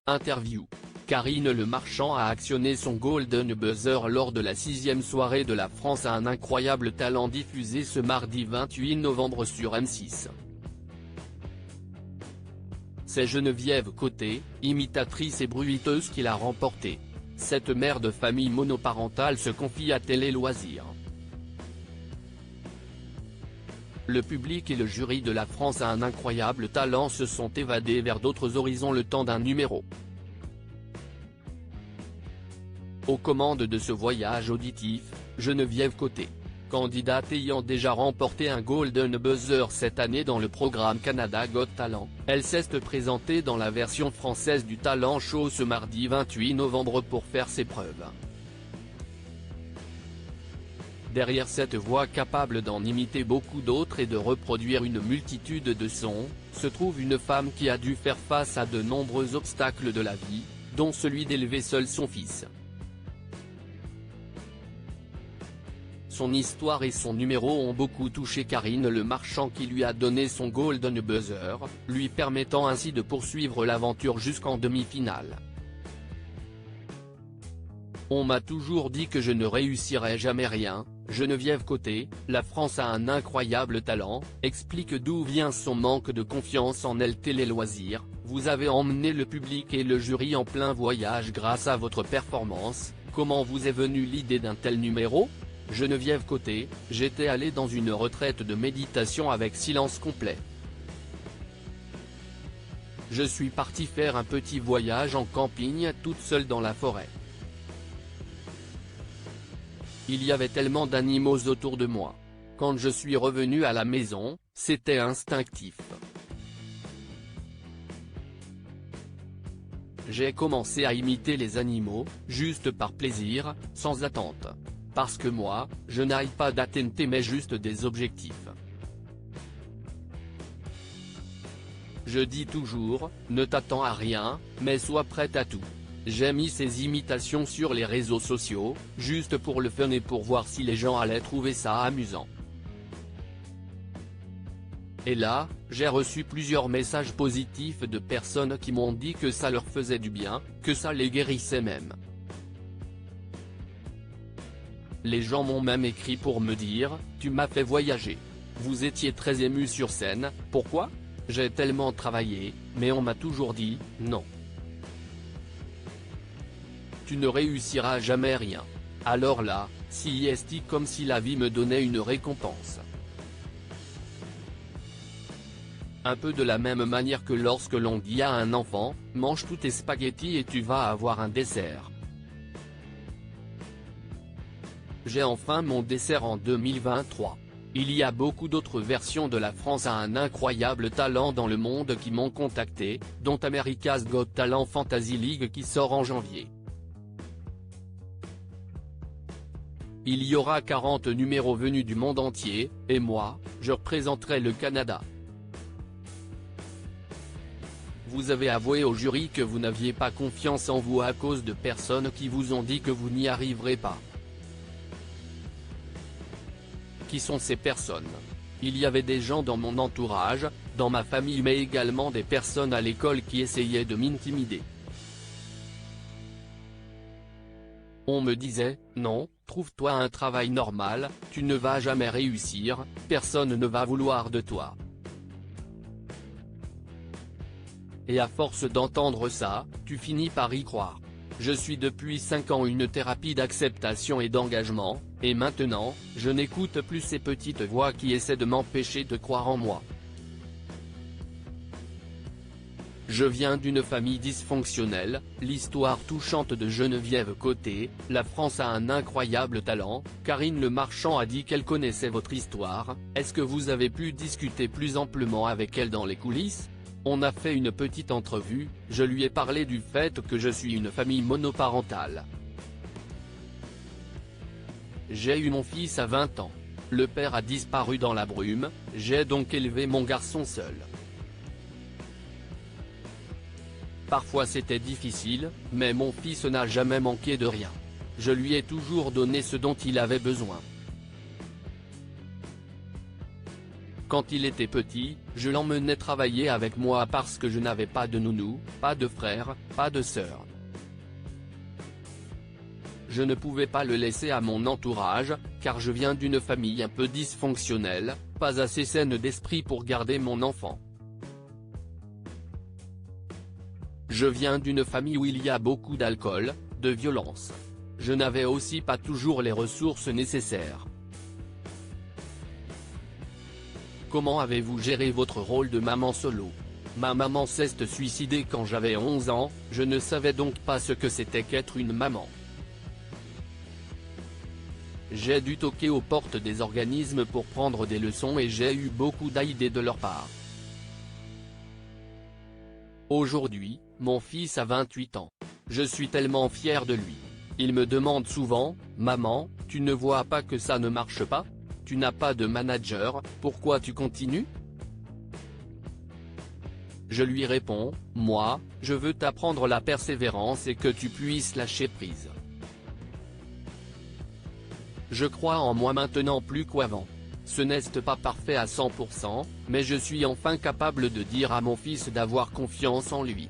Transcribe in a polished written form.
Interview. Karine Le Marchand a actionné son Golden Buzzer lors de la 6e soirée de La France a un incroyable talent diffusée ce mardi 28 novembre sur M6. C'est Geneviève Côté, imitatrice et bruiteuse qui l'a remporté. Cette mère de famille monoparentale se confie à Télé Loisirs. Le public et le jury de La France a un incroyable talent se sont évadés vers d'autres horizons le temps d'un numéro. Aux commandes de ce voyage auditif, Geneviève Côté, candidate ayant déjà remporté un Golden Buzzer cette année dans le programme Canada Got Talent, elle s'est présentée dans la version française du talent show ce mardi 28 novembre pour faire ses preuves. Derrière cette voix capable d'en imiter beaucoup d'autres et de reproduire une multitude de sons, se trouve une femme qui a dû faire face à de nombreux obstacles de la vie, dont celui d'élever seul son fils. Son histoire et son numéro ont beaucoup touché Karine Le Marchand qui lui a donné son Golden Buzzer, lui permettant ainsi de poursuivre l'aventure jusqu'en demi-finale. On m'a toujours dit que je ne réussirais jamais rien, Geneviève Côté, La France a un incroyable talent, explique d'où vient son manque de confiance en elle. Télé Loisirs, vous avez emmené le public et le jury en plein voyage grâce à votre performance, comment vous est venue l'idée d'un tel numéro ? Geneviève Côté, j'étais allée dans une retraite de méditation avec silence complet. Je suis partie faire un petit voyage en camping toute seule dans la forêt. Il y avait tellement d'animaux autour de moi. Quand je suis revenue à la maison, c'était instinctif. J'ai commencé à imiter les animaux, juste par plaisir, sans attente. Parce que moi, je n'arrive pas d'atteindre mais juste des objectifs. Je dis toujours, ne t'attends à rien, mais sois prête à tout. J'ai mis ces imitations sur les réseaux sociaux, juste pour le fun et pour voir si les gens allaient trouver ça amusant. Et là, j'ai reçu plusieurs messages positifs de personnes qui m'ont dit que ça leur faisait du bien, que ça les guérissait même. Les gens m'ont même écrit pour me dire, tu m'as fait voyager. Vous étiez très ému sur scène, pourquoi ? J'ai tellement travaillé, mais on m'a toujours dit, non. Tu ne réussiras jamais rien. Alors là, si est comme si la vie me donnait une récompense. Un peu de la même manière que lorsque l'on dit à un enfant, mange tous tes spaghettis et tu vas avoir un dessert. J'ai enfin mon dessert en 2023. Il y a beaucoup d'autres versions de La France a un incroyable talent dans le monde qui m'ont contacté, dont America's Got Talent Fantasy League qui sort en janvier. Il y aura 40 numéros venus du monde entier, et moi, je représenterai le Canada. Vous avez avoué au jury que vous n'aviez pas confiance en vous à cause de personnes qui vous ont dit que vous n'y arriverez pas. Qui sont ces personnes? Il y avait des gens dans mon entourage, dans ma famille mais également des personnes à l'école qui essayaient de m'intimider. On me disait, non, trouve-toi un travail normal, tu ne vas jamais réussir, personne ne va vouloir de toi. Et à force d'entendre ça, tu finis par y croire. Je suis depuis 5 ans une thérapie d'acceptation et d'engagement, et maintenant, je n'écoute plus ces petites voix qui essaient de m'empêcher de croire en moi. Je viens d'une famille dysfonctionnelle, l'histoire touchante de Geneviève Côté, La France a un incroyable talent, Karine Le Marchand a dit qu'elle connaissait votre histoire, est-ce que vous avez pu discuter plus amplement avec elle dans les coulisses ? On a fait une petite entrevue, je lui ai parlé du fait que je suis une famille monoparentale. J'ai eu mon fils à 20 ans. Le père a disparu dans la brume, j'ai donc élevé mon garçon seul. Parfois c'était difficile, mais mon fils n'a jamais manqué de rien. Je lui ai toujours donné ce dont il avait besoin. Quand il était petit, je l'emmenais travailler avec moi parce que je n'avais pas de nounou, pas de frère, pas de sœur. Je ne pouvais pas le laisser à mon entourage, car je viens d'une famille un peu dysfonctionnelle, pas assez saine d'esprit pour garder mon enfant. Je viens d'une famille où il y a beaucoup d'alcool, de violence. Je n'avais aussi pas toujours les ressources nécessaires. Comment avez-vous géré votre rôle de maman solo? Ma maman s'est suicidée quand j'avais 11 ans, je ne savais donc pas ce que c'était qu'être une maman. J'ai dû toquer aux portes des organismes pour prendre des leçons et j'ai eu beaucoup d'idées de leur part. Aujourd'hui, mon fils a 28 ans. Je suis tellement fier de lui. Il me demande souvent, « Maman, tu ne vois pas que ça ne marche pas? Tu n'as pas de manager, pourquoi tu continues ?» Je lui réponds, « Moi, je veux t'apprendre la persévérance et que tu puisses lâcher prise. Je crois en moi maintenant plus qu'avant. Ce n'est pas parfait à 100%, mais je suis enfin capable de dire à mon fils d'avoir confiance en lui. »